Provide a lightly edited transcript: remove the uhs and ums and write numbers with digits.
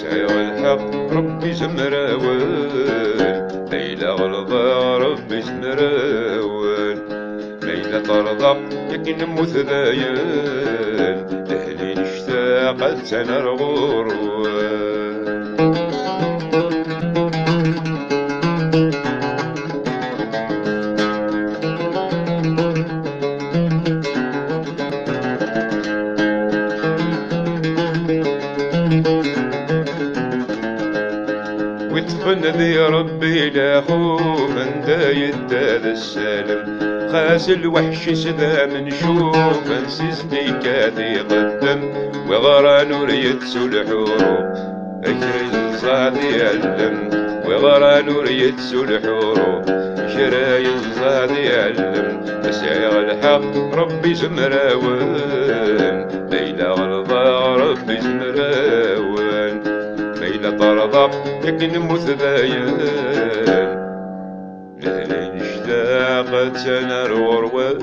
سعيغ الحق ربي زمراوان ليلة غلظة ربي زمراوان ليلة ترضى يكن نموت ذايان لهلي نشتاق تنار غروان ويتفن ذي ربي لاخو من دايد هذا السالم خاس الوحش سذا منشوف انسيزني كاذي قدم وغرى نور يتسو الحروب اكري صادي علم وغرى نور يتسو الحروب شراي صادي علم مسعيغ الحق ربي زمراوان ليلة غلظة ربي زمراوان ليلة ترضى يكن نموت ذايان لهلي نشتاق تنار غروان